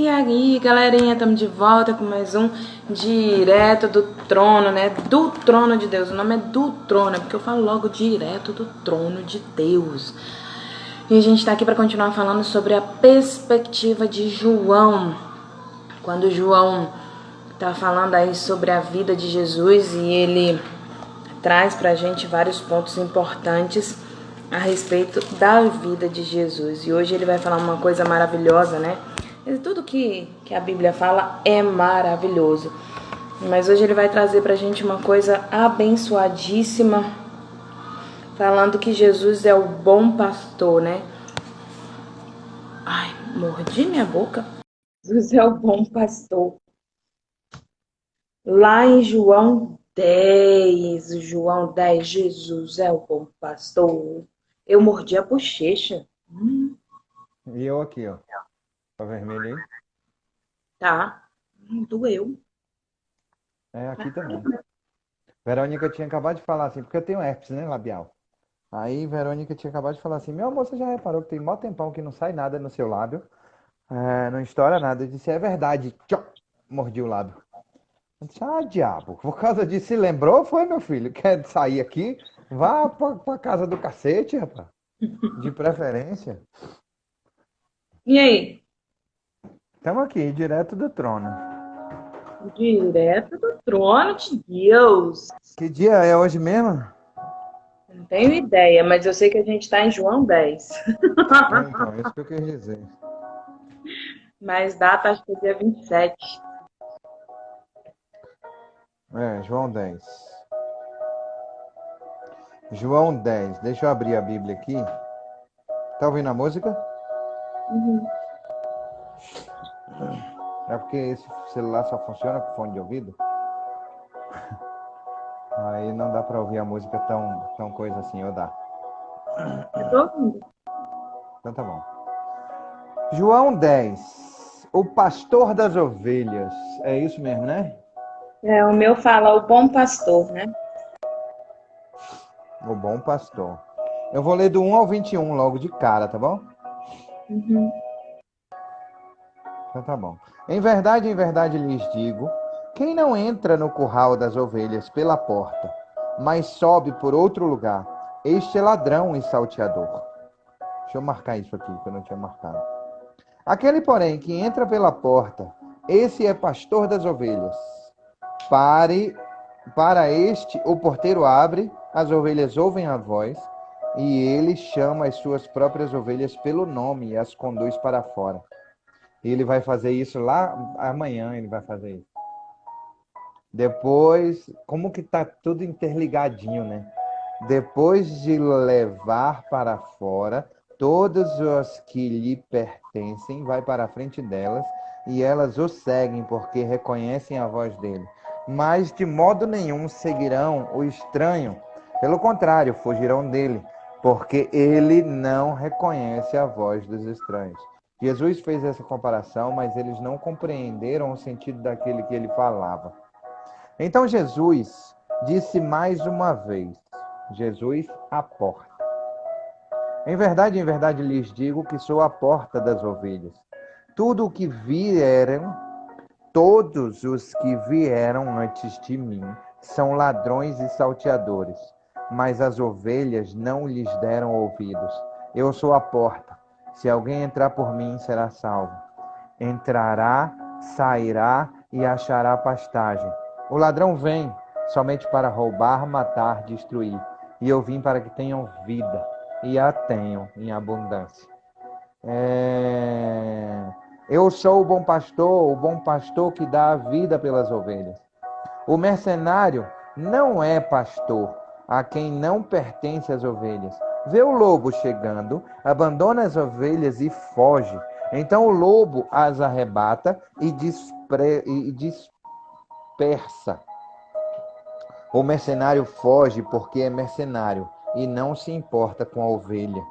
E aí, galerinha, estamos de volta com mais um Direto do Trono, né? Do Trono de Deus. O nome é do Trono, porque eu falo logo direto do Trono de Deus. E a gente está aqui para continuar falando sobre a perspectiva de João. Quando João tá falando aí sobre a vida de Jesus e ele traz pra gente vários pontos importantes a respeito da vida de Jesus. E hoje ele vai falar uma coisa maravilhosa, né? Tudo que a Bíblia fala é maravilhoso. Mas hoje ele vai trazer pra gente uma coisa abençoadíssima, falando que Jesus é o bom pastor, né? Ai, mordi minha boca. Jesus é o bom pastor. Lá em João 10, Jesus é o bom pastor. Eu mordi a bochecha. E eu aqui, ó. Tá vermelho aí? Tá. Doeu. É, aqui também. Verônica tinha acabado de falar assim, porque eu tenho herpes, né, labial. Aí Verônica tinha acabado de falar assim, meu amor, você já reparou que tem mó tempão que não sai nada no seu lábio? É, não estoura nada. Eu disse, é verdade. Tchau! Mordi o lábio. Eu disse, ah, diabo, por causa disso, se lembrou, foi, meu filho? Quer sair aqui? Vá pra casa do cacete, rapaz. De preferência. E aí? Estamos aqui, direto do trono. Direto do trono de Deus. Que dia é hoje mesmo? Não tenho ideia, mas eu sei que a gente tá em João 10. É, então, isso que eu quis dizer. Mas data acho que é dia 27. É, João 10. João 10. Deixa eu abrir a Bíblia aqui. Tá ouvindo a música? Uhum. É porque esse celular só funciona com fone de ouvido. Aí não dá pra ouvir a música tão coisa assim, ou dá. Eu tô ouvindo. Então tá bom. João 10. O pastor das ovelhas. É isso mesmo, né? É, o meu fala o bom pastor, né? O bom pastor. Eu vou ler do 1 ao 21 logo de cara, tá bom? Uhum. Então tá bom. Em verdade lhes digo, quem não entra no curral das ovelhas pela porta, mas sobe por outro lugar, este é ladrão e salteador. Deixa eu marcar isso aqui, que eu não tinha marcado. Aquele, porém, que entra pela porta, esse é pastor das ovelhas. Pare, para este, o porteiro abre, as ovelhas ouvem a voz, e ele chama as suas próprias ovelhas pelo nome e as conduz para fora. E ele vai fazer isso lá amanhã, ele vai fazer isso. Depois, como que tá tudo interligadinho, né? Depois de levar para fora todos os que lhe pertencem, vai para a frente delas, e elas o seguem porque reconhecem a voz dele. Mas de modo nenhum seguirão o estranho. Pelo contrário, fugirão dele, porque ele não reconhece a voz dos estranhos. Jesus fez essa comparação, mas eles não compreenderam o sentido daquele que ele falava. Então Jesus disse mais uma vez, Jesus, a porta. Em verdade lhes digo que sou a porta das ovelhas. Tudo o que vieram, todos os que vieram antes de mim são ladrões e salteadores, mas as ovelhas não lhes deram ouvidos. Eu sou a porta. Se alguém entrar por mim, será salvo. Entrará, sairá e achará pastagem. O ladrão vem somente para roubar, matar, destruir. E eu vim para que tenham vida e a tenham em abundância. Eu sou o bom pastor que dá a vida pelas ovelhas. O mercenário não é pastor, a quem não pertence as ovelhas. Vê o lobo chegando, abandona as ovelhas e foge. Então o lobo as arrebata e dispersa. O mercenário foge porque é mercenário e não se importa com a ovelha.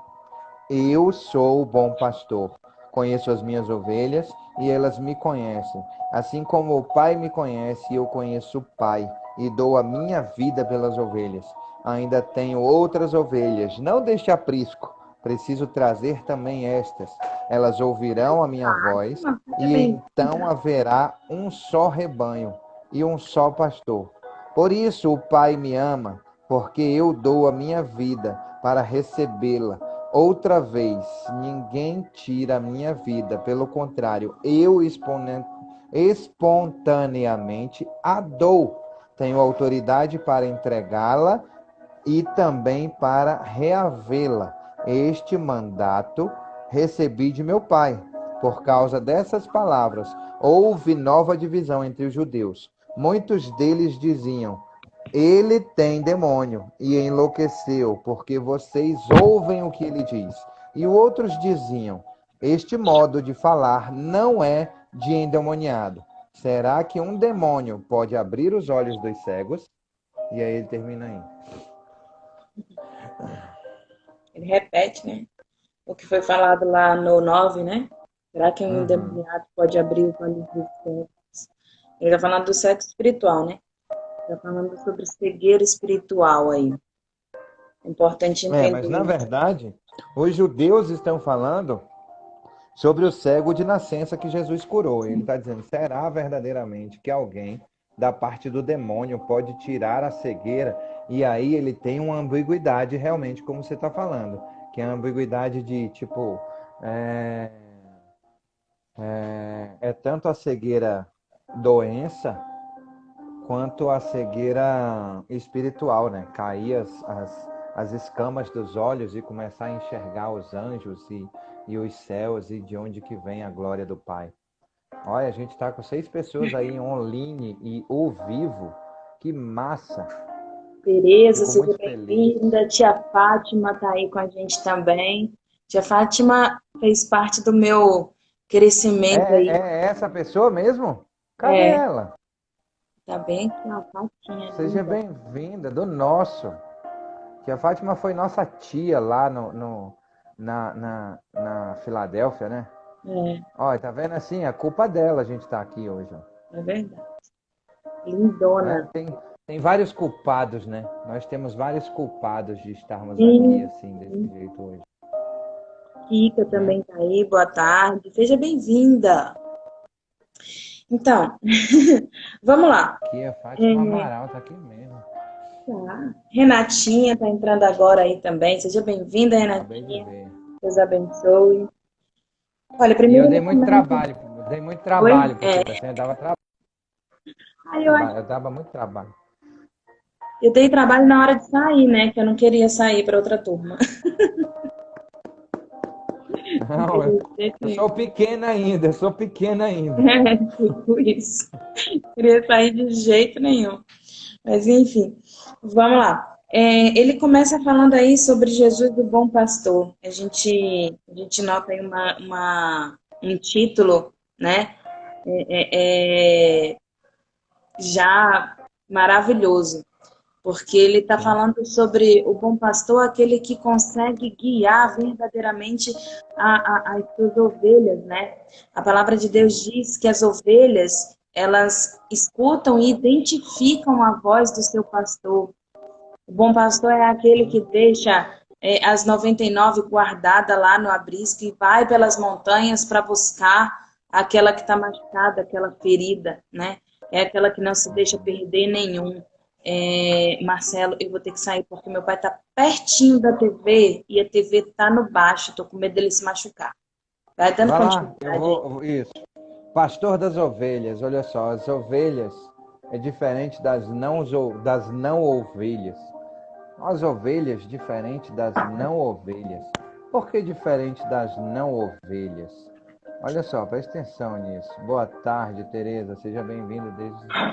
Eu sou o bom pastor. Conheço as minhas ovelhas e elas me conhecem. Assim como o Pai me conhece, eu conheço o Pai e dou a minha vida pelas ovelhas. Ainda tenho outras ovelhas, não deste aprisco. preciso trazer também estas. Elas ouvirão a minha voz, Seja e bem, então haverá um só rebanho e um só pastor. Por isso o Pai me ama, porque eu dou a minha vida para recebê-la. Outra vez, ninguém tira a minha vida, pelo contrário, eu espontaneamente a dou. Tenho autoridade para entregá-la e também para reavê-la. Este mandato recebi de meu pai. Por causa dessas palavras, houve nova divisão entre os judeus. Muitos deles diziam: ele tem demônio e enlouqueceu, porque vocês ouvem o que ele diz. E outros diziam: este modo de falar não é de endemoniado. Será que um demônio pode abrir os olhos dos cegos? E aí ele termina aí. ele repete, né? O que foi falado lá no 9, né? Será que um Uhum. endemoniado pode abrir os olhos dos cegos? Ele está falando do sexo espiritual, né? Está falando sobre cegueira espiritual aí. É importante Mas na entender. verdade, os judeus estão falando sobre o cego de nascença que Jesus curou. Ele está dizendo: será verdadeiramente que alguém da parte do demônio pode tirar a cegueira? E aí ele tem uma ambiguidade realmente, como você está falando, que é a ambiguidade de tipo é, é tanto a cegueira doença quanto a cegueira espiritual, né? Cair as escamas dos olhos e começar a enxergar os anjos e os céus e de onde que vem a glória do Pai. Olha, a gente está com 6 pessoas aí online e ao vivo. Que massa! Tereza, Fico seja muito feliz. bem-vinda. Tia Fátima está aí com a gente também. Tia Fátima fez parte do meu crescimento aí. É essa pessoa mesmo? Cadê É, ela? tá bem aqui, ó, Fatinha, Seja linda. bem-vinda, do nosso. Que a Fátima foi nossa tia lá na Filadélfia, né? É, Olha, tá vendo assim? A culpa dela a gente tá aqui hoje, ó. é verdade. Lindona. Né? Tem vários culpados, né? Nós temos vários culpados de estarmos aqui Sim, assim, desse sim. jeito hoje, Kika né? também tá aí, boa tarde. Seja bem-vinda. Então, vamos lá. Aqui a Fátima É, Amaral tá aqui mesmo. tá. Renatinha tá entrando agora aí também. Seja bem-vinda, Acabei de Renatinha. ver. Deus abençoe. Olha, E eu primeiro ele começa. dei muito Oi? trabalho pro É. Kika, assim, eu dava Aí eu acho trabalho, eu dava muito trabalho. que eu dei trabalho na hora de sair, né? Que eu não queria sair para outra turma. Não Não, queria de jeito eu nenhum. sou pequena ainda, eu sou pequena ainda. É, tipo isso. Não queria sair de jeito nenhum. Mas enfim, vamos lá. Ele começa falando aí sobre Jesus, o bom pastor. A gente nota aí um título, né? É, já maravilhoso, porque ele está Sim. falando sobre o bom pastor, aquele que consegue guiar verdadeiramente as suas ovelhas, né? A palavra de Deus diz que as ovelhas, elas escutam e identificam a voz do seu pastor. O bom pastor é aquele que deixa as 99 guardadas lá no abrisco e vai pelas montanhas para buscar aquela que está machucada, aquela ferida, né? É aquela que não se deixa perder nenhum. Marcelo, eu vou ter que sair porque meu pai está pertinho da TV e a TV está no baixo. Estou com medo dele se machucar. Vai dando Vai lá, eu continuidade aí. vou. Isso. Pastor das ovelhas, olha só, as ovelhas é diferente das não ovelhas. As ovelhas diferente das não ovelhas. Por que diferente das não ovelhas? Olha só, preste atenção nisso. Boa tarde, Tereza. Seja bem-vinda.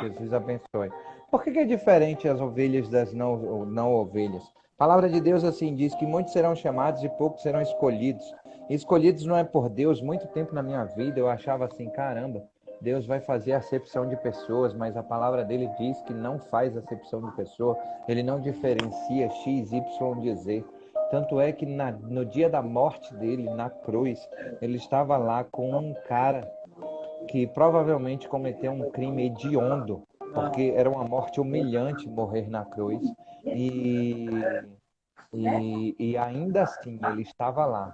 Jesus abençoe. Por que é diferente as ovelhas das não ovelhas? A palavra de Deus assim diz que muitos serão chamados e poucos serão escolhidos. E escolhidos não é por Deus. Muito tempo na minha vida eu achava assim, caramba, Deus vai fazer acepção de pessoas, mas a palavra dele diz que não faz acepção de pessoa. Ele não diferencia X, Y de Z. Tanto é que no dia da morte dele, na cruz, ele estava lá com um cara que provavelmente cometeu um crime hediondo, porque era uma morte humilhante morrer na cruz. E E ainda assim ele estava lá.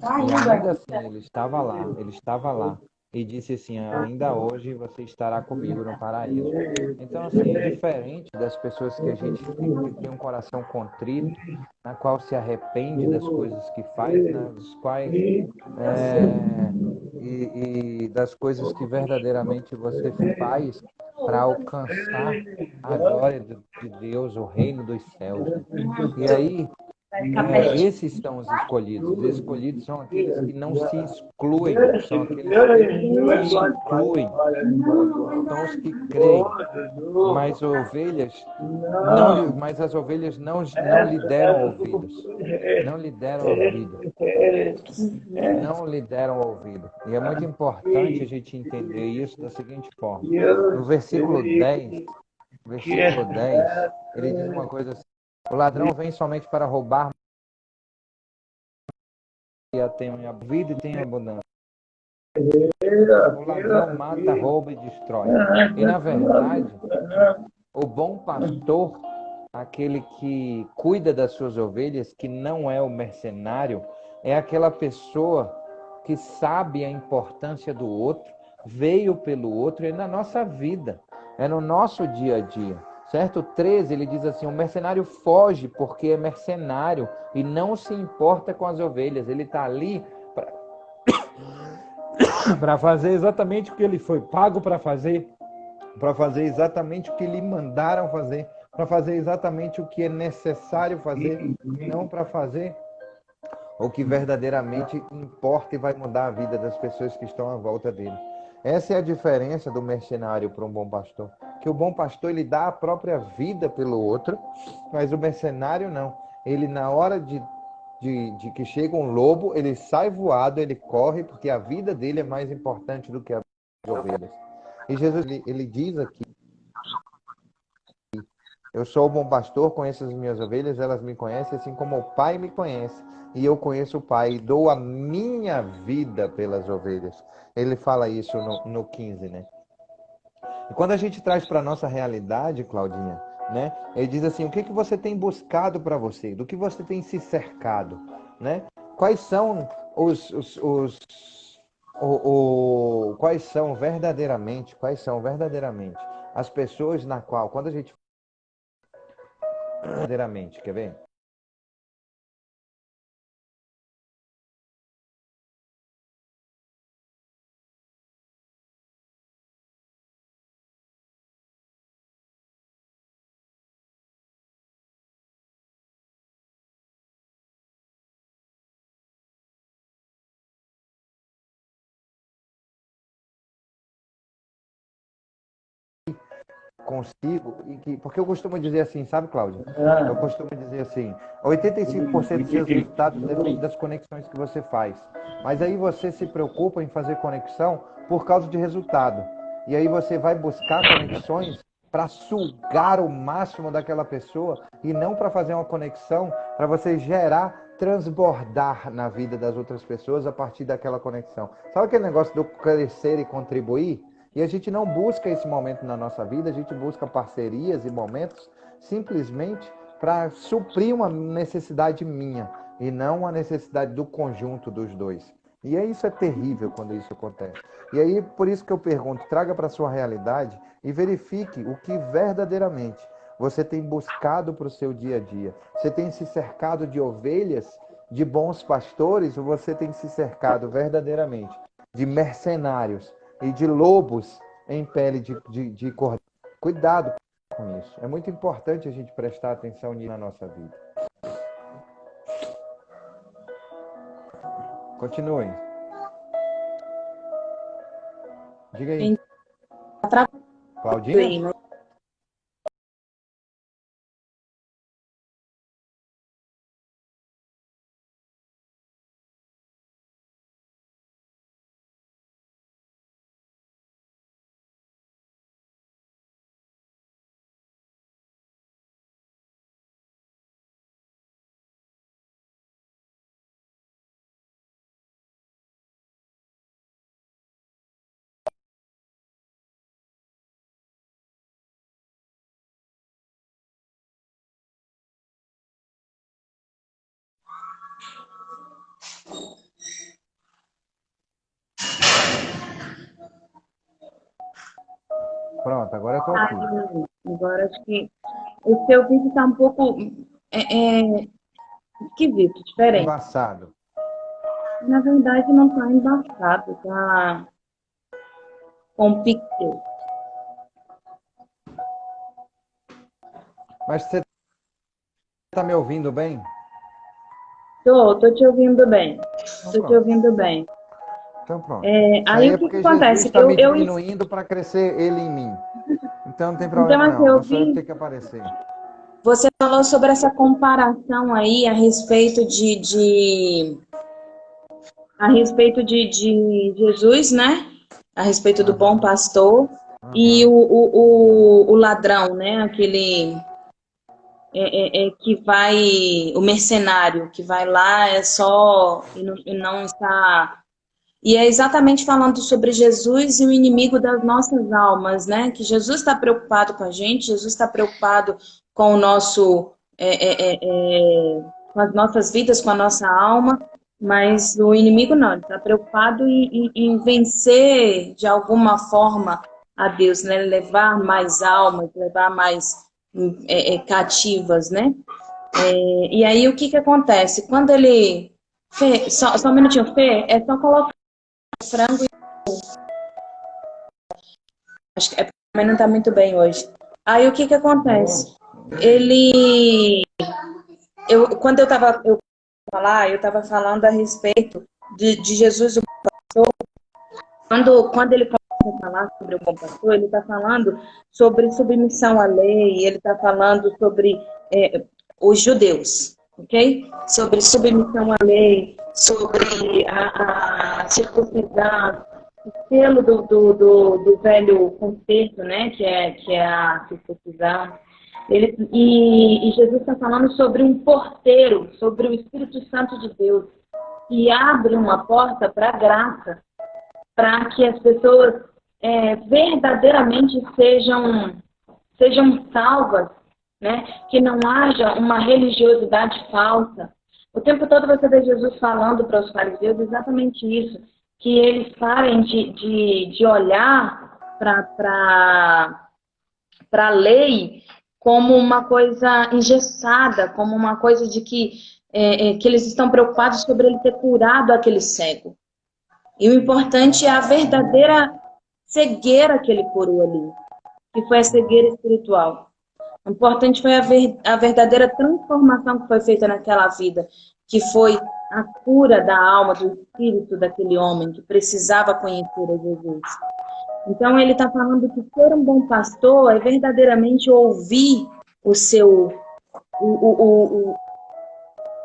Tá E indo ainda aí. assim ele estava lá, ele estava lá. E disse assim: ainda hoje você estará comigo no paraíso. Então, assim, é diferente das pessoas que a gente tem um coração contrito, na qual se arrepende das coisas que faz, nas quais e das coisas que verdadeiramente você faz para alcançar a glória de Deus, o reino dos céus, né? E aí Vai ficar pertinho. esses são os escolhidos. Os escolhidos são aqueles que não se excluem, são aqueles que se incluem, são os que creem. Mas ovelhas mas as ovelhas não lhe deram ouvidos. Não lhe deram ouvido. Não lhe deram ouvido. E é muito importante a gente entender isso da seguinte forma. No versículo 10, ele diz uma coisa assim: o ladrão vem somente para roubar e a tem a vida e tem abundância. O ladrão mata, rouba e destrói. E na verdade, o bom pastor, aquele que cuida das suas ovelhas, que não é o mercenário, é aquela pessoa que sabe a importância do outro, veio pelo outro, é na nossa vida, é no nosso dia a dia. Certo? 13, ele diz assim: o mercenário foge porque é mercenário e não se importa com as ovelhas. Ele está ali para fazer exatamente o que ele foi pago para fazer exatamente o que lhe mandaram fazer, para fazer exatamente o que é necessário fazer, e não para fazer o que verdadeiramente importa e vai mudar a vida das pessoas que estão à volta dele. Essa é a diferença do mercenário para um bom pastor. Que o bom pastor ele dá a própria vida pelo outro, mas o mercenário não. Ele na hora de que chega um lobo, ele sai voado, ele corre, porque a vida dele é mais importante do que as ovelhas. E Jesus ele diz aqui: eu sou o bom pastor, conheço as minhas ovelhas, elas me conhecem, assim como o Pai me conhece, e eu conheço o Pai, e dou a minha vida pelas ovelhas. Ele fala isso no 15, né? E quando a gente traz para a nossa realidade, Claudinha, né? Ele diz assim: o que que você tem buscado para você? Do que você tem se cercado, né? Quais são quais são verdadeiramente as pessoas na qual, quando a gente verdadeiramente, quer ver? Consigo, porque eu costumo dizer assim, sabe, Cláudia? Eu costumo dizer assim, 85% dos seus resultados depende das conexões que você faz. Mas aí você se preocupa em fazer conexão por causa de resultado. E aí você vai buscar conexões para sugar o máximo daquela pessoa e não para fazer uma conexão para você gerar, transbordar na vida das outras pessoas a partir daquela conexão. Sabe aquele negócio do crescer e contribuir? E a gente não busca esse momento na nossa vida, a gente busca parcerias e momentos simplesmente para suprir uma necessidade minha e não a necessidade do conjunto dos dois. E aí isso é terrível quando isso acontece. E aí por isso que eu pergunto, traga para a sua realidade e verifique o que verdadeiramente você tem buscado para o seu dia a dia. Você tem se cercado de ovelhas, de bons pastores, ou você tem se cercado verdadeiramente de mercenários e de lobos em pele de cordeiro? Cuidado com isso. É muito importante a gente prestar atenção nisso na nossa vida. Continue. Diga aí. Claudinha? Aí, Pronto, agora eu tô aqui. Agora acho que o seu vídeo está um pouco esquisito, diferente. Embaçado. Na verdade, não está embaçado, está com pixel. Mas você tá me ouvindo bem? Tô te ouvindo bem. Então Tô te pronto. ouvindo bem. Então pronto. Isso Aí aí o é que que porque Jesus acontece? está me diminuindo para crescer ele em mim. Então não tem Então, problema assim, não. eu Não sou eu que vi, tenho que aparecer. você falou sobre essa comparação aí a respeito de Jesus, né? A respeito do bom Aham, pastor e aham. o ladrão, né? Aquele que vai, o mercenário, que vai lá e não está. E é exatamente falando sobre Jesus e o inimigo das nossas almas, né? Que Jesus está preocupado com a gente, Jesus está preocupado com o nosso, com as nossas vidas, com a nossa alma, mas o inimigo não, ele está preocupado em vencer de alguma forma a Deus, né? Levar mais almas, levar mais cativas, né? E aí o que que acontece? Quando ele. Fê, só um minutinho, Fê, é só colocar frango. Acho que é porque a mãe não está muito bem hoje. Aí o que que acontece? Ele, quando eu estava eu estava falando a respeito de Jesus. Quando ele começa a falar sobre o bom pastor, ele está falando sobre submissão à lei, ele está falando sobre os judeus, ok? Sobre submissão à lei, sobre a circuncisão, o selo do velho concerto, né? Que é a circuncisão. E Jesus está falando sobre um porteiro, sobre o Espírito Santo de Deus, que abre uma porta para a graça, para que as pessoas verdadeiramente sejam salvas, né? Que não haja uma religiosidade falsa. O tempo todo você vê Jesus falando para os fariseus exatamente isso, que eles parem de olhar para a lei como uma coisa engessada, como uma coisa de que eles estão preocupados sobre ele ter curado aquele cego. E o importante é a verdadeira cegueira que ele curou ali, que foi a cegueira espiritual. O importante foi a verdadeira transformação que foi feita naquela vida, que foi a cura da alma, do espírito daquele homem que precisava conhecer a Jesus. Então ele está falando que ser um bom pastor é verdadeiramente ouvir o seu,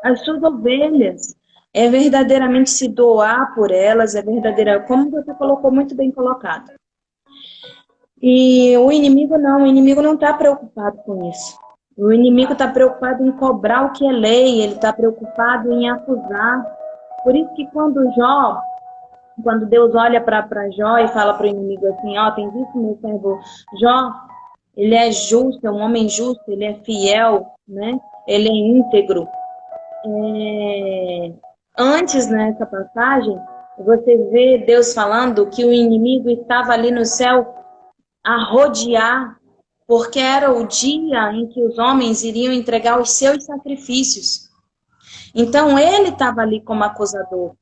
as suas ovelhas, é verdadeiramente se doar por elas, é verdadeira, como você colocou, muito bem colocado. E o inimigo não está preocupado com isso. O inimigo está preocupado em cobrar o que é lei, ele está preocupado em acusar. Por isso que quando Deus olha para Jó e fala para o inimigo assim, ó, tem visto meu servo Jó? Ele é justo, é um homem justo, ele é fiel, né? Ele é íntegro. Antes, nessa passagem, você vê Deus falando que o inimigo estava ali no céu a rodear, porque era o dia em que os homens iriam entregar os seus sacrifícios. Então, ele estava ali como acusador.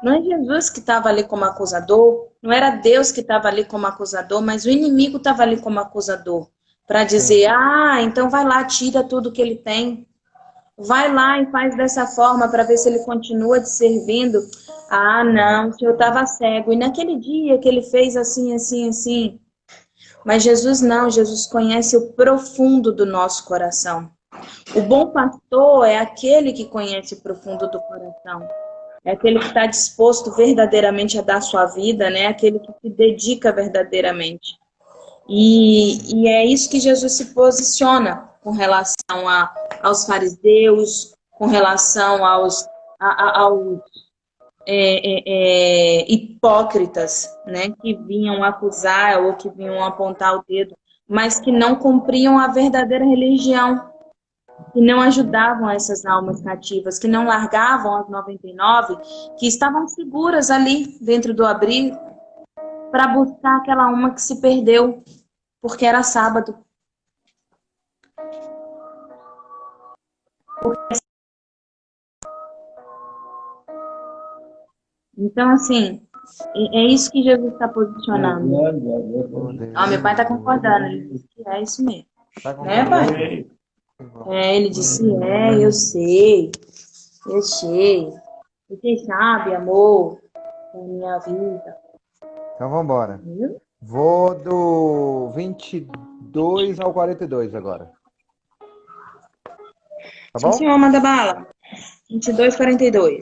Não é Jesus que estava ali como acusador, não era Deus que estava ali como acusador, mas o inimigo estava ali como acusador. Para dizer, então vai lá, tira tudo que ele tem. Vai lá e faz dessa forma para ver se ele continua te servindo. Ah, não, eu estava cego. E naquele dia que ele fez assim, assim, assim. Mas Jesus não, Jesus conhece o profundo do nosso coração. O bom pastor é aquele que conhece o profundo do coração. É aquele que está disposto verdadeiramente a dar sua vida, né? Aquele que se dedica verdadeiramente. E é isso que Jesus se posiciona com relação aos fariseus, com relação aos hipócritas, né, que vinham acusar ou que vinham apontar o dedo, mas que não cumpriam a verdadeira religião. que não ajudavam essas almas cativas, que não largavam as 99, que estavam seguras ali dentro do abrigo, para buscar aquela uma que se perdeu, porque era sábado. Então, assim, é isso que Jesus está posicionando. Oh, Ó, meu pai está Deus. concordando, ele disse que é isso mesmo. Tá Né, pai? concordando? Ele disse, eu sei, eu sei. Você sabe, amor, da minha vida. Então vamos embora. Viu? Vou do 22 ao 42 agora. Tá Sim, bom? senhor, manda bala. 22:42.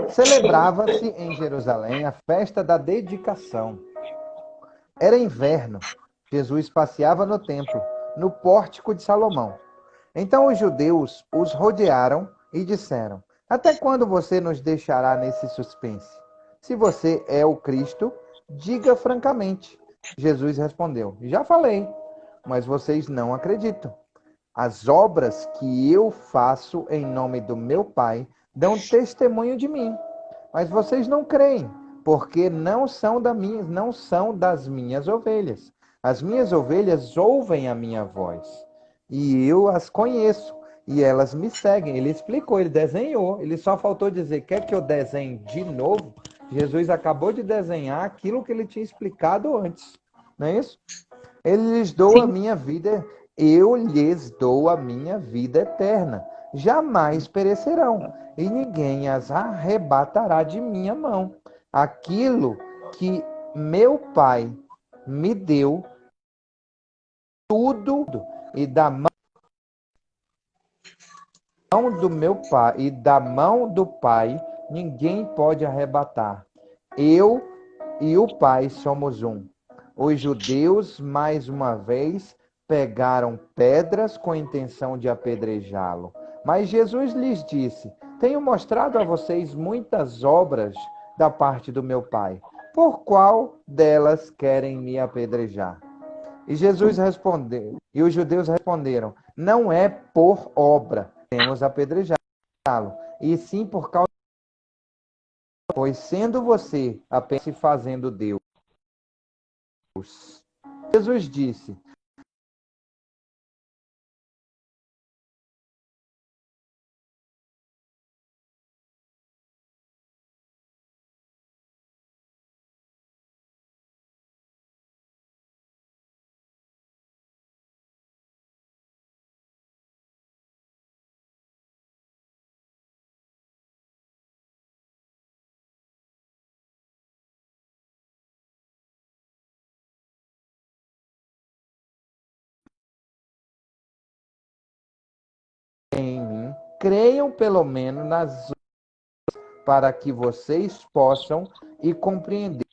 Celebrava-se em Jerusalém a festa da dedicação. Era inverno. Jesus passeava no templo, no pórtico de Salomão. Então os judeus os rodearam e disseram: Até quando você nos deixará nesse suspense? Se você é o Cristo, diga francamente. Jesus respondeu: Já falei, mas vocês não acreditam. As obras que eu faço em nome do meu Pai dão testemunho de mim, mas vocês não creem, porque não são das minhas ovelhas. As minhas ovelhas ouvem a minha voz, e eu as conheço, e elas me seguem. Ele explicou, ele desenhou, ele só faltou dizer: quer que eu desenhe de novo? Jesus acabou de desenhar aquilo que ele tinha explicado antes, não é isso? Ele lhes dou a Sim, minha vida, eu lhes dou a minha vida eterna. Jamais perecerão, e ninguém as arrebatará de minha mão. Aquilo que meu Pai me deu, tudo, e da mão do meu Pai, e da mão do Pai, ninguém pode arrebatar. Eu e o Pai somos um. Os judeus, mais uma vez, pegaram pedras com a intenção de apedrejá-lo. Mas Jesus lhes disse: Tenho mostrado a vocês muitas obras da parte do meu Pai. Por qual delas querem me apedrejar? E Jesus respondeu, e os judeus responderam: Não é por obra que queremos apedrejá-lo, e sim por causa, pois sendo você apenas se fazendo Deus. Jesus disse: em mim, creiam pelo menos nas para que vocês possam e compreender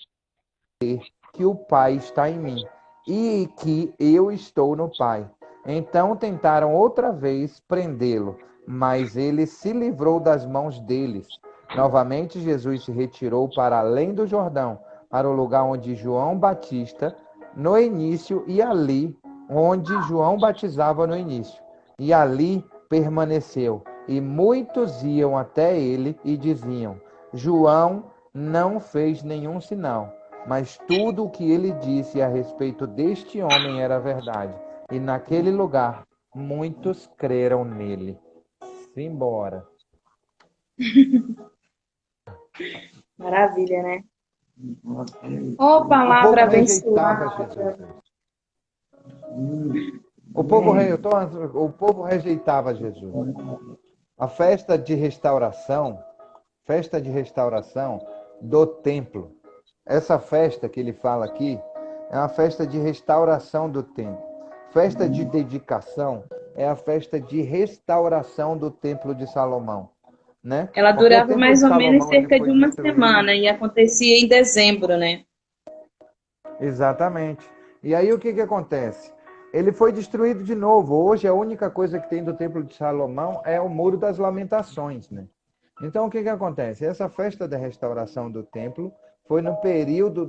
que o Pai está em mim e que eu estou no Pai. Então tentaram outra vez prendê-lo, mas ele se livrou das mãos deles. Novamente Jesus se retirou para além do Jordão, para o lugar onde João Batista no início e ali onde João batizava no início. E ali permaneceu. E muitos iam até ele e diziam: João não fez nenhum sinal, mas tudo o que ele disse a respeito deste homem era verdade. E naquele lugar, muitos creram nele. Simbora. maravilha, né? Ô, O povo palavra rejeitava abençoada. Jesus. O povo rejeitava Jesus. A festa de restauração do templo. Essa festa que ele fala aqui é uma festa de restauração do templo. Festa de dedicação é a festa de restauração do templo de Salomão, né? Ela Porque o durava templo de mais ou menos Salomão ele cerca foi de uma destruído. semana e acontecia em dezembro, né? Exatamente. E aí o que acontece? Ele foi destruído de novo. Hoje a única coisa que tem do Templo de Salomão é o Muro das Lamentações, né? Então o que acontece? Essa festa da restauração do templo foi no período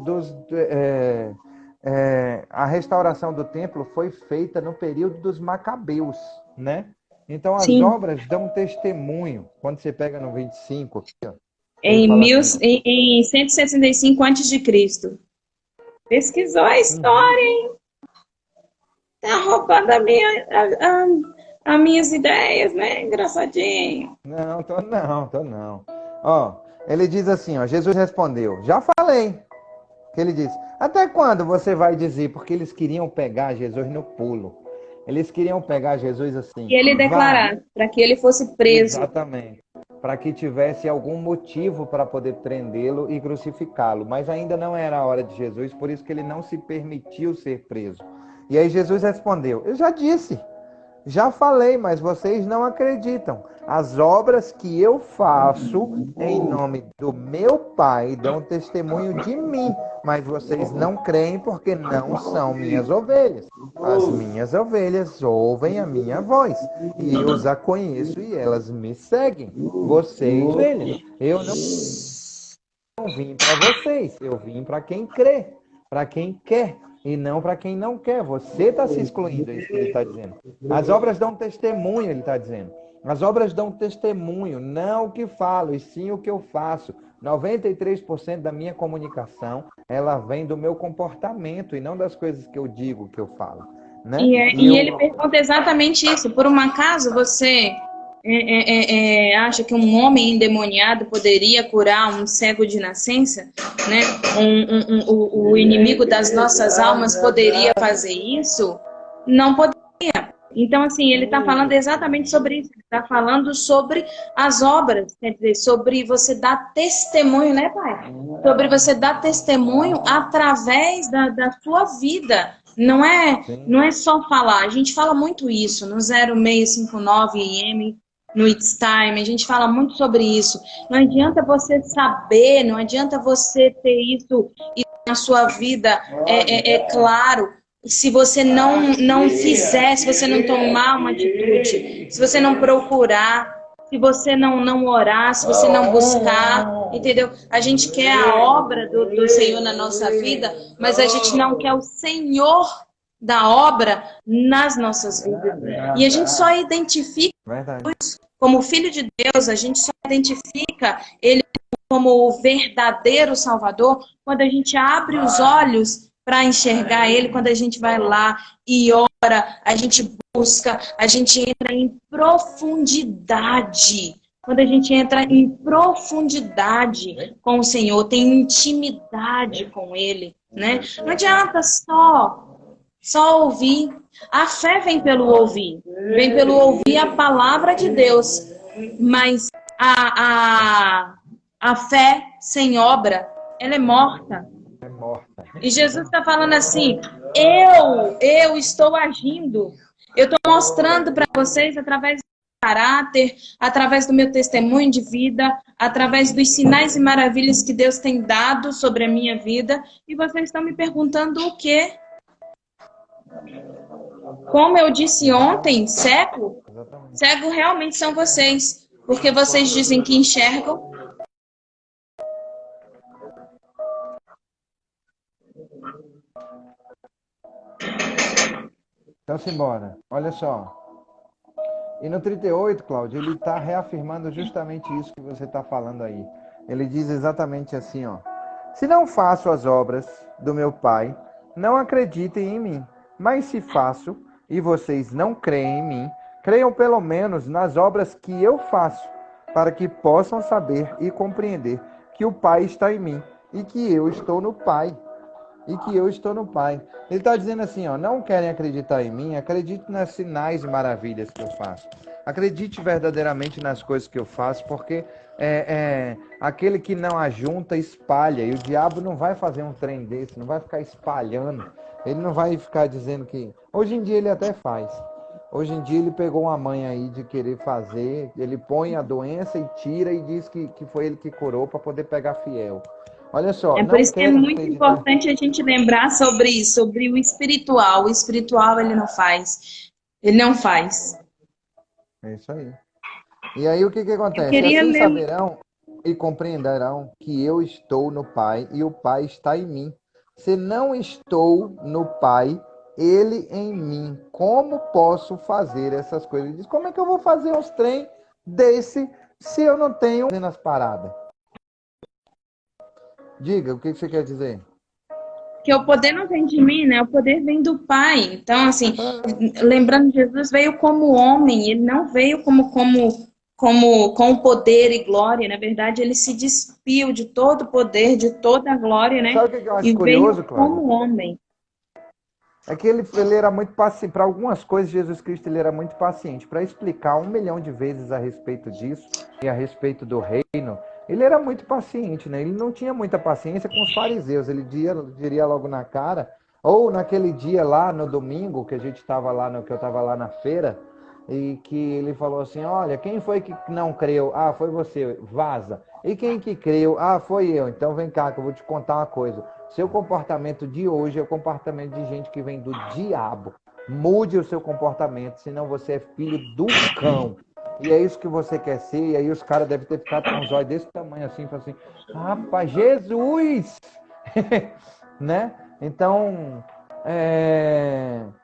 a restauração do templo foi feita no período dos Macabeus, né? Então as Sim, obras dão testemunho. Quando você pega no 25, aqui, ó, ele em, fala mil, assim, ó, em 165 a.C. Pesquisou a uhum, história, tá roubando as minhas ideias, né? Engraçadinho. não, tô não. Ó, ele diz assim, ó, Jesus respondeu, já falei. Que ele disse, até quando você vai dizer? Porque eles queriam pegar Jesus no pulo. Eles queriam pegar Jesus assim, E ele vá, declarar para que ele fosse preso. exatamente, para que tivesse algum motivo para poder prendê-lo e crucificá-lo. Mas ainda não era a hora de Jesus, por isso que ele não se permitiu ser preso. E aí Jesus respondeu, eu já disse. Já falei, mas vocês não acreditam. As obras que eu faço em nome do meu Pai dão testemunho de mim, mas vocês não creem porque não são minhas ovelhas. As minhas ovelhas ouvem a minha voz, e eu as conheço e elas me seguem. Vocês, ovelhas, eu não vim para vocês, eu vim para quem crê, para quem quer, e não para quem não quer. Você está se excluindo, é isso que ele está dizendo. As obras dão testemunho, ele está dizendo. As obras dão testemunho, não o que falo, e sim o que eu faço. 93% da minha comunicação, ela vem do meu comportamento e não das coisas que eu digo, que eu falo, né? E E ele eu pergunta exatamente isso. Por um acaso você acha que um homem endemoniado poderia curar um cego de nascença? Né? O inimigo das nossas almas poderia fazer isso? Não poderia. Então, assim, ele está falando exatamente sobre isso. Ele está falando sobre as obras, quer dizer, sobre você dar testemunho, né, pai? Sobre você dar testemunho através da sua vida. sim, Não é só falar. A gente fala muito isso no 0659 IM, no It's Time. A gente fala muito sobre isso. Não adianta você saber, não adianta você ter isso na sua vida, claro, se você não fizer, se você não tomar uma atitude, se você não procurar, se você não orar, se você não buscar, entendeu? A gente quer a obra do Senhor na nossa vida, mas a gente não quer o Senhor da obra nas nossas vidas. E a gente só identifica verdade. como filho de Deus, a gente só identifica ele como o verdadeiro Salvador quando a gente abre os olhos para enxergar ele, quando a gente vai lá e ora, a gente busca, a gente entra em profundidade. Quando a gente entra em profundidade com o Senhor, tem intimidade com ele, né? Não adianta só ouvir. A fé vem pelo ouvir a palavra de Deus. Mas a fé sem obra, ela é morta. É morta. E Jesus está falando assim: eu estou agindo. Eu estou mostrando para vocês através do caráter, através do meu testemunho de vida, através dos sinais e maravilhas que Deus tem dado sobre a minha vida. E vocês estão me perguntando o quê? Como eu disse ontem, Exatamente, cego? exatamente. Cego realmente são vocês. Porque vocês dizem que enxergam. Então, simbora. Olha só. E no 38, Cláudio, ele está reafirmando justamente isso que você está falando aí. Ele diz exatamente assim, ó. Se não faço as obras do meu Pai, não acreditem em mim. Mas se faço, e vocês não creem em mim, creiam pelo menos nas obras que eu faço, para que possam saber e compreender que o Pai está em mim e que eu estou no Pai. E que eu estou no Pai. Ele está dizendo assim, ó, não querem acreditar em mim, acredite nas sinais e maravilhas que eu faço. Acredite verdadeiramente nas coisas que eu faço, porque aquele que não ajunta, espalha. E o diabo não vai fazer um trem desse, não vai ficar espalhando. Ele não vai ficar dizendo que... Hoje em dia ele até faz. Hoje em dia ele pegou uma mãe aí de querer fazer, ele põe a doença e tira e diz que foi ele que curou para poder pegar fiel. Olha só, É por não isso que é querem muito acreditar. importante a gente lembrar sobre isso, sobre o espiritual. O espiritual ele não faz. Ele não faz. É isso aí. E aí o que Eu acontece? queria Assim ler. saberão e compreenderão que eu estou no Pai e o Pai está em mim. Se não estou no Pai, Ele em mim, como posso fazer essas coisas? Ele diz, como é que eu vou fazer uns trem desse se eu não tenho nas paradas? Diga, o que você quer dizer? Que o poder não vem de mim, né? O poder vem do Pai. Então, assim, lembrando, Jesus veio como homem, ele não veio com poder e glória. Na verdade, ele se despiu de todo o poder, de toda a glória, né? Sabe o que eu acho E veio curioso, Cláudia? como homem. É que ele era muito paciente. Para algumas coisas, Jesus Cristo ele era muito paciente. Para explicar 1 milhão de vezes a respeito disso e a respeito do reino, ele era muito paciente, né? Ele não tinha muita paciência com os fariseus. Ele diria logo na cara, ou naquele dia lá no domingo que a gente estava lá, que eu estava lá na feira, e que ele falou assim: olha, quem foi que não creu? Ah, foi você, vaza. E quem que creu? Ah, foi eu. Então vem cá que eu vou te contar uma coisa. Seu comportamento de hoje é o comportamento de gente que vem do diabo. Mude o seu comportamento, senão você é filho do cão. E é isso que você quer ser. E aí os caras devem ter ficado com os olhos desse tamanho assim, assim, rapaz, Jesus! Né? Então,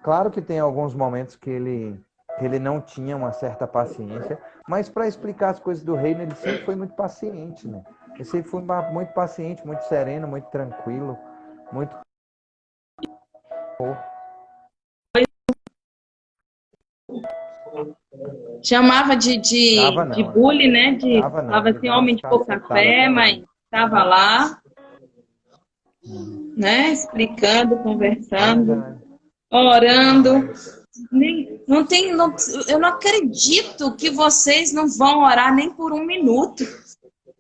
claro que tem alguns momentos que ele não tinha uma certa paciência, mas para explicar as coisas do reino, ele sempre foi muito paciente, né? Ele sempre foi muito paciente, muito sereno, muito tranquilo, muito. Chamava Tava de não, bully, né? tava não. Falava Ele assim, dá umas homem de pouca cacetadas fé, até mas hoje. estava lá, né? Explicando, conversando, Verdade. orando. Verdade. Não tem, não, eu não acredito que vocês não vão orar nem por 1 minuto.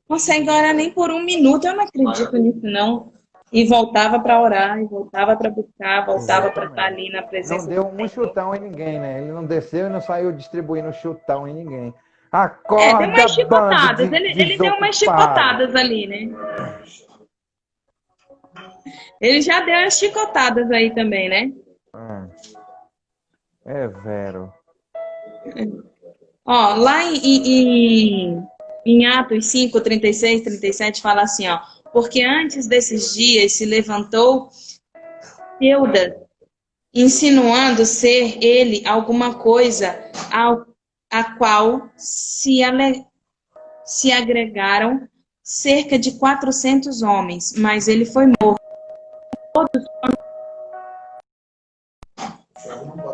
Conseguem orar nem por 1 minuto. Eu não acredito nisso, não. E voltava para orar, e voltava para buscar, voltava para estar Exatamente. ali na Não presença deu do um Senhor. chutão em ninguém, né? Ele não desceu e não saiu distribuindo chutão em ninguém. É, deu Acorda, umas bando chicotadas. de Ele deu umas desocupado. chicotadas ali, né? Ele já deu umas chicotadas aí também, né? Vero. Ó, lá em Atos 5, 36, 37, fala assim, ó. Porque antes desses dias se levantou Teudas, insinuando ser ele alguma coisa a qual se agregaram cerca de 400 homens, mas ele foi morto.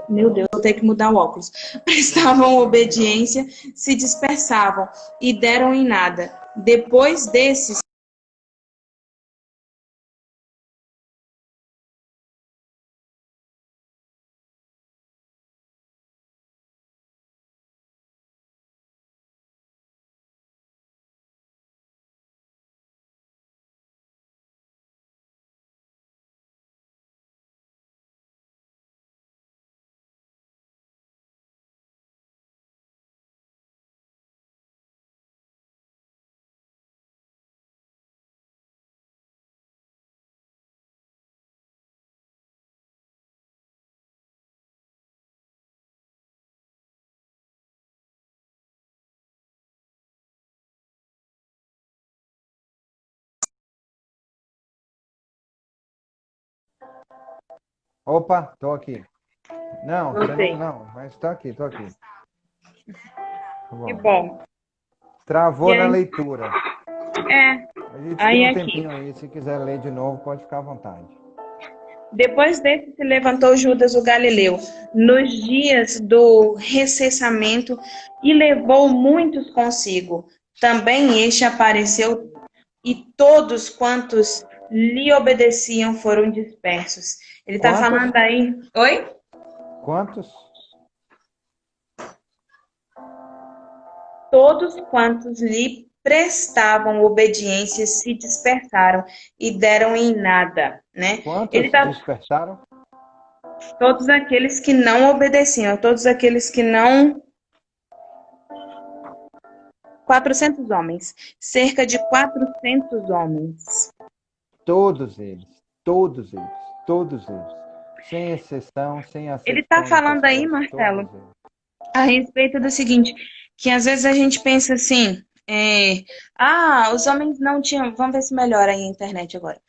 Meu Deus, vou ter que mudar o óculos. Prestavam obediência, se dispersavam e deram em nada. Depois desses, Opa, tô aqui. Não, você voltei. não, mas tô aqui. Tá Que bom. bom. E Travou na aí, leitura. é, A gente tem aí um aqui. tempinho aí, se quiser ler de novo, pode ficar à vontade. Depois desse se levantou Judas o Galileu, nos dias do recessamento, e levou muitos consigo. Também este apareceu, e todos quantos lhe obedeciam foram dispersos. Ele está Quantos? falando aí. Oi? Quantos? Todos quantos lhe prestavam obediência se dispersaram e deram em nada, né? Ele Quantos está dispersaram? todos aqueles que não obedeciam, todos aqueles que não 400 homens, cerca de 400 homens. Todos eles, todos eles, todos eles. Sem exceção, sem Ele está acepção de falando aí, pessoas, Marcelo, todos eles. a respeito do seguinte, que às vezes a gente pensa assim, os homens não tinham, vamos ver se melhora aí a internet agora.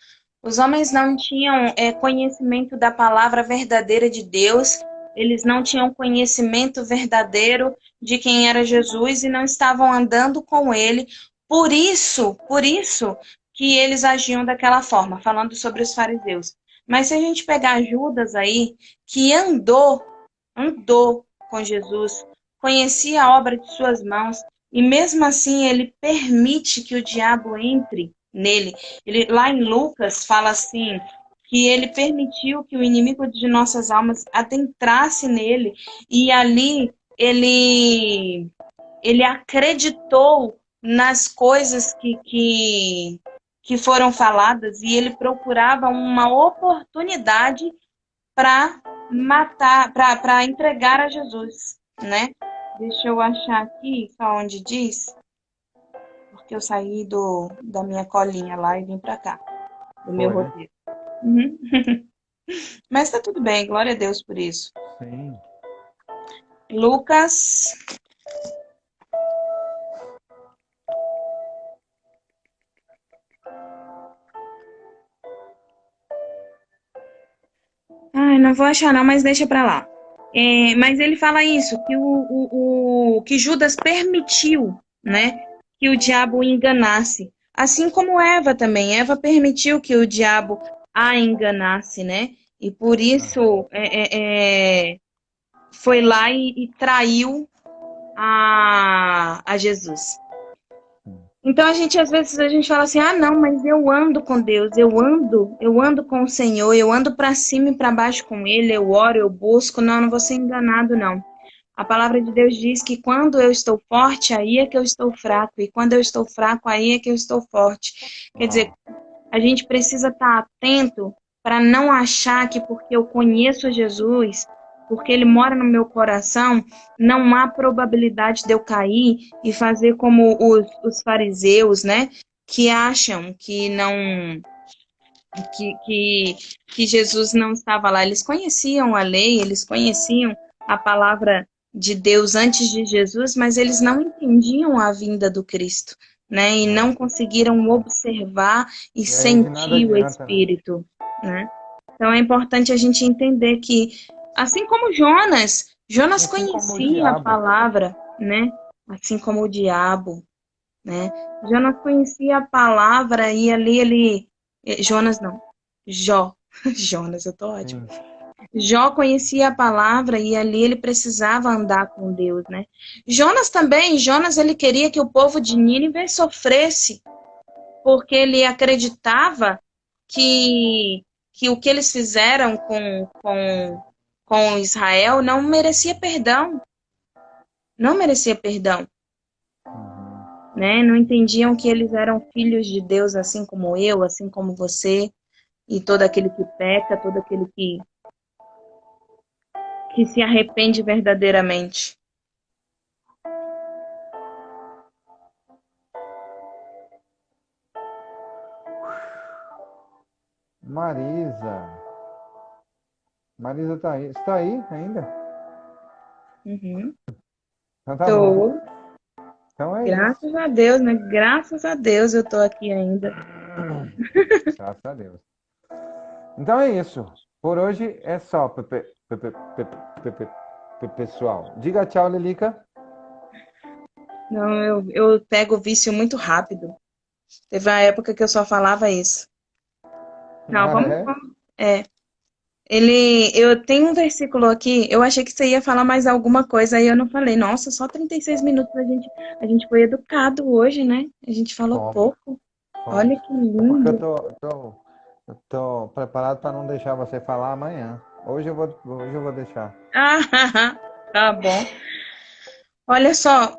Os homens não tinham conhecimento da palavra verdadeira de Deus, eles não tinham conhecimento verdadeiro de quem era Jesus e não estavam andando com ele. Por isso que eles agiam daquela forma, falando sobre os fariseus. Mas se a gente pegar Judas aí, que andou com Jesus, conhecia a obra de suas mãos, e mesmo assim ele permite que o diabo entre nele. Ele, lá em Lucas fala assim, que ele permitiu que o inimigo de nossas almas adentrasse nele, e ali ele acreditou nas coisas que foram faladas, e ele procurava uma oportunidade para matar, para entregar a Jesus, né? Deixa eu achar aqui só onde diz, porque eu saí da minha colinha lá e vim para cá, do meu Foi, né? roteiro. Uhum. Mas tá tudo bem, glória a Deus por isso. Sim. Lucas. Ai, não vou achar não, mas deixa pra lá. Mas ele fala isso, que que Judas permitiu, né, que o diabo o enganasse. Assim como Eva também. Eva permitiu que o diabo a enganasse, né? E por isso foi lá e traiu a Jesus. Então às vezes a gente fala assim: "Ah, não, mas eu ando com Deus, eu ando com o Senhor, eu ando para cima e para baixo com ele, eu oro, eu busco". Não, não vou ser enganado não. A palavra de Deus diz que quando eu estou forte, aí é que eu estou fraco, e quando eu estou fraco, aí é que eu estou forte. Quer dizer, a gente precisa estar atento para não achar que porque eu conheço Jesus, porque ele mora no meu coração, não há probabilidade de eu cair e fazer como os fariseus, né? Que acham que não que Jesus não estava lá. Eles conheciam a lei, eles conheciam a palavra de Deus antes de Jesus, mas eles não entendiam a vinda do Cristo, né? E não conseguiram observar e E aí de nada sentir o adianta, né? Espírito, né? Então é importante a gente entender que, assim como Jonas Assim como o conhecia a diabo. palavra, né? Assim como o diabo, né? Jonas conhecia a palavra e ali Jonas não, Jó. Jonas, eu tô ótima. Sim. Jó conhecia a palavra e ali ele precisava andar com Deus, né? Jonas ele queria que o povo de Nínive sofresse, porque ele acreditava que o que eles fizeram com Israel não merecia perdão, não merecia perdão, né? Não entendiam que eles eram filhos de Deus, assim como eu, assim como você, e todo aquele que peca, todo aquele que se arrepende verdadeiramente. Marisa. Marisa tá aí. Está aí ainda? Uhum. Então tá bom. Tô. Então é isso. Graças a Deus, né? Graças a Deus eu tô aqui ainda. Graças a Deus. Então é isso. Por hoje é só, pessoal. Diga tchau, Lilica. Não, eu pego o vício muito rápido. Teve uma época que eu só falava isso. Não, Ah, é? é. Eu tenho um versículo aqui, eu achei que você ia falar mais alguma coisa, aí eu não falei. Nossa, só 36 minutos a gente foi educado hoje, né? A gente falou Fomos, pouco. fomos. Olha que É porque lindo. eu tô preparado para não deixar você falar amanhã. Hoje eu vou deixar. Ah, tá bom. Olha só,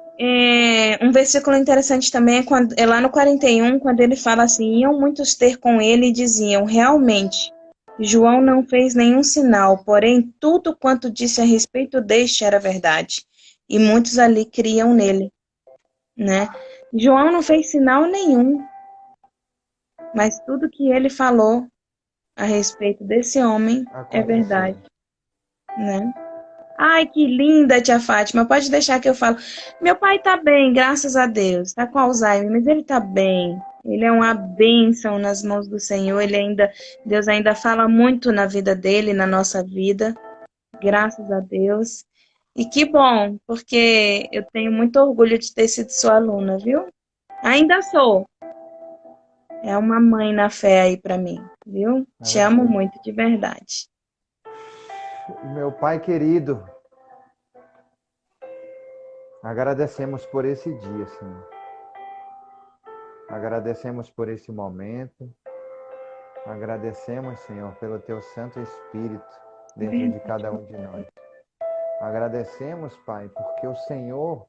um versículo interessante também é lá no 41, quando ele fala assim: iam muitos ter com ele e diziam, realmente, João não fez nenhum sinal, porém tudo quanto disse a respeito deste era verdade. E muitos ali criam nele, né? João não fez sinal nenhum, mas tudo que ele falou a respeito desse homem é Aconteceu. verdade, né? Ai, que linda, tia Fátima. Pode deixar que eu falo. Meu pai tá bem, graças a Deus. Tá com Alzheimer, mas ele tá bem. Ele é uma bênção nas mãos do Senhor. Deus ainda fala muito na vida dele, na nossa vida. Graças a Deus. E que bom, porque eu tenho muito orgulho de ter sido sua aluna, viu? Ainda sou. É uma mãe na fé aí para mim, viu? Te amo Maravilha. muito, de verdade. Meu Pai querido, agradecemos por esse dia, Senhor. Agradecemos por esse momento. Agradecemos, Senhor, pelo Teu Santo Espírito dentro de cada um de nós. Agradecemos, Pai, porque o Senhor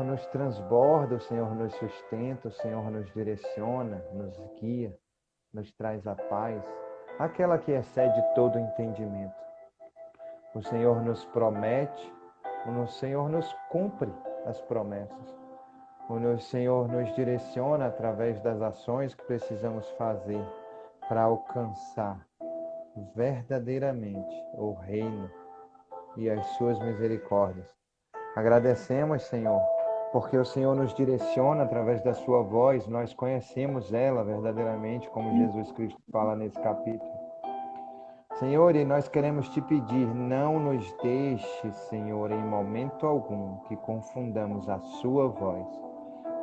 nos transborda, o Senhor nos sustenta, o Senhor nos direciona, nos guia, nos traz a paz, aquela que excede todo entendimento. O Senhor nos promete, o Senhor nos cumpre as promessas. O Senhor nos direciona através das ações que precisamos fazer para alcançar verdadeiramente o reino e as suas misericórdias. Agradecemos, Senhor, porque o Senhor nos direciona através da sua voz, nós conhecemos ela verdadeiramente, como Jesus Cristo fala nesse capítulo. Senhor, e nós queremos te pedir, não nos deixe, Senhor, em momento algum, que confundamos a sua voz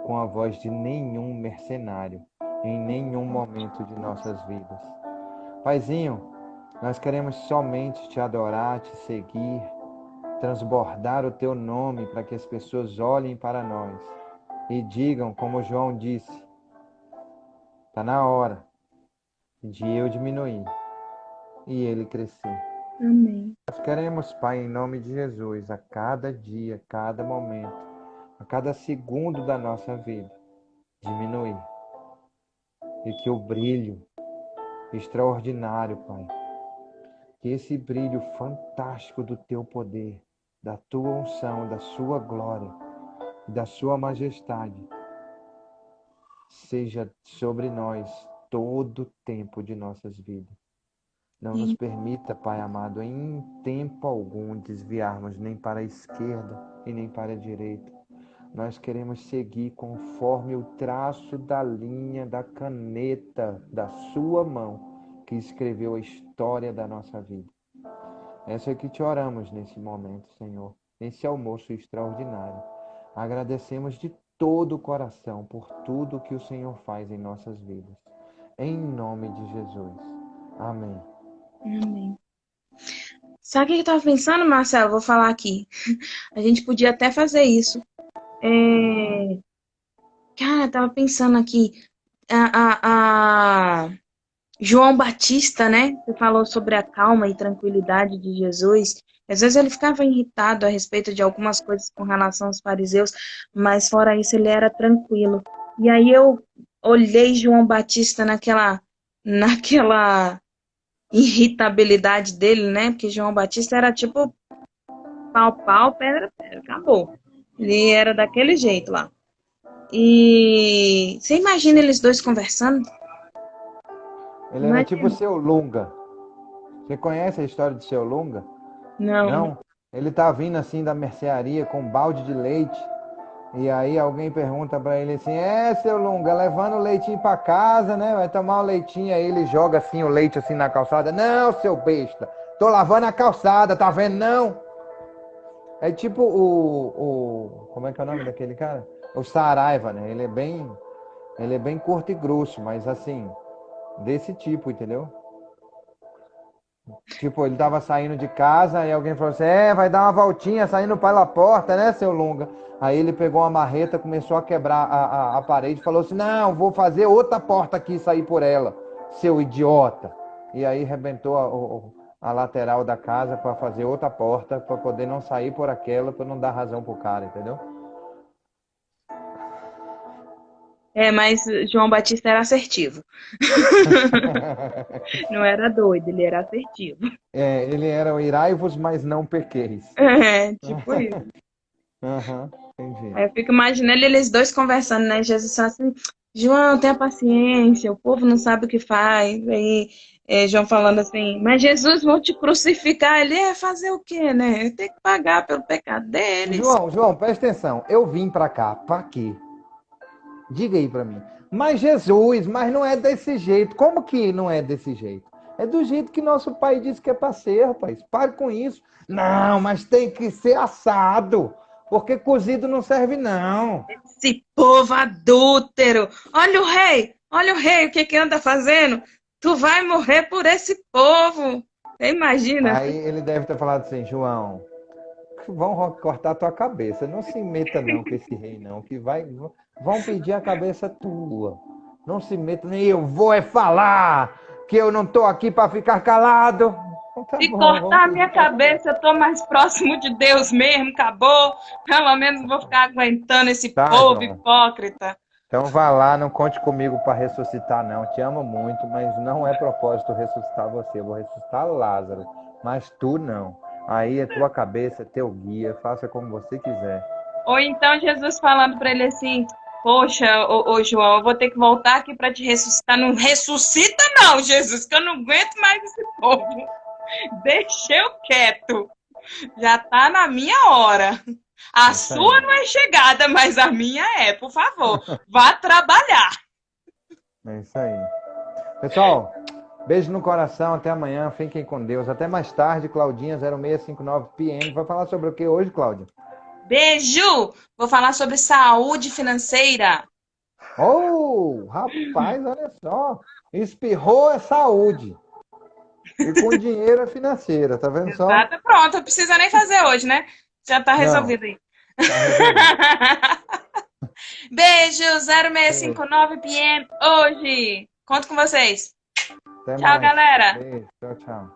com a voz de nenhum mercenário, em nenhum momento de nossas vidas. Paizinho, nós queremos somente te adorar, te seguir, transbordar o teu nome para que as pessoas olhem para nós e digam, como João disse, está na hora de eu diminuir e ele crescer. Amém. Nós queremos, Pai, em nome de Jesus, a cada dia, cada momento, a cada segundo da nossa vida, diminuir. E que o brilho extraordinário, Pai, que esse brilho fantástico do teu poder, da tua unção, da sua glória e da sua majestade, seja sobre nós todo o tempo de nossas vidas. Não nos permita, Pai amado, em tempo algum desviarmos nem para a esquerda e nem para a direita. Nós queremos seguir conforme o traço da linha, da caneta, da sua mão, que escreveu a história da nossa vida. Essa é que te oramos nesse momento, Senhor, nesse almoço extraordinário. Agradecemos de todo o coração por tudo que o Senhor faz em nossas vidas. Em nome de Jesus. Amém. Amém. Sabe o que eu estava pensando, Marcelo? Vou falar aqui. A gente podia até fazer isso. Cara, eu tava pensando aqui. A João Batista, né? Você falou sobre a calma e tranquilidade de Jesus. Às vezes ele ficava irritado a respeito de algumas coisas com relação aos fariseus, mas fora isso ele era tranquilo. E aí eu olhei João Batista naquela irritabilidade dele, né? Porque João Batista era tipo pau, pedra, acabou. Ele era daquele jeito lá. E você imagina eles dois conversando? Ele era tipo o Seu Lunga. Você conhece a história de Seu Lunga? Não. Não? Ele tá vindo assim da mercearia com um balde de leite. E aí alguém pergunta para ele assim: Seu Lunga, levando o leitinho para casa, né? Vai tomar o leitinho. Aí ele joga assim o leite assim na calçada. Não, seu besta. Tô lavando a calçada, tá vendo não? É tipo como é que é o nome daquele cara? O Saraiva, né? Ele é bem curto e grosso, mas assim, desse tipo, entendeu? Tipo, ele tava saindo de casa e alguém falou assim: vai dar uma voltinha saindo pela porta, né, seu Lunga? Aí ele pegou uma marreta, começou a quebrar a parede e falou assim: não, vou fazer outra porta aqui e sair por ela, seu idiota. E aí arrebentou a lateral da casa para fazer outra porta, para poder não sair por aquela, para não dar razão pro cara, entendeu? Mas João Batista era assertivo. Não era doido, ele era assertivo. Ele era o irai-vos, mas não pequeis. Tipo isso. Entendi. Aí eu fico imaginando eles dois conversando, né? Jesus fala assim: João, tenha paciência, o povo não sabe o que faz. Aí João falando assim: mas Jesus vão te crucificar. Ele fazer o quê, né? Tem que pagar pelo pecado deles. João, presta atenção. Eu vim pra cá, pra quê? Diga aí para mim. Mas Jesus, mas não é desse jeito. Como que não é desse jeito? É do jeito que nosso pai disse que é para ser, rapaz. Pare com isso. Não, mas tem que ser assado. Porque cozido não serve, não. Esse povo adúltero. Olha o rei, o que que anda fazendo? Tu vai morrer por esse povo. Você imagina? Aí ele deve ter falado assim, João, vão cortar tua cabeça. Não se meta não com esse rei, não. Que vão pedir a cabeça tua. Não se meta, nem eu vou é falar que eu não tô aqui para ficar calado. Então, tá Se bom, vamos cortar a minha pedir pra- cabeça, eu tô mais próximo de Deus mesmo, acabou. Pelo menos não vou ficar aguentando esse Tá, povo João. hipócrita. Então vá lá, não conte comigo para ressuscitar, não. Te amo muito, mas não é propósito ressuscitar você. Eu vou ressuscitar Lázaro, mas tu não. Aí é tua cabeça, é teu guia, faça como você quiser. Ou então Jesus falando para ele assim: poxa, ô João, eu vou ter que voltar aqui para te ressuscitar. Não ressuscita, não, Jesus, que eu não aguento mais esse povo. Deixa eu quieto. Já tá na minha hora. A Isso aí. sua não é chegada, mas a minha é, por favor. Vá trabalhar. É isso aí. Pessoal, beijo no coração, até amanhã, fiquem com Deus. Até mais tarde, Claudinha 0659 PM. Vai falar sobre o que hoje, Cláudia? Beijo! Vou falar sobre saúde financeira. Oh, rapaz, olha só. Espirrou é saúde. E com dinheiro é financeira, tá vendo só? Exato, pronto, não precisa nem fazer hoje, né? Já tá Não, resolvido aí. tá resolvido. Beijo, 0659 PM hoje. Conto com vocês. Até Tchau, mais. galera. Beijo, tchau, tchau.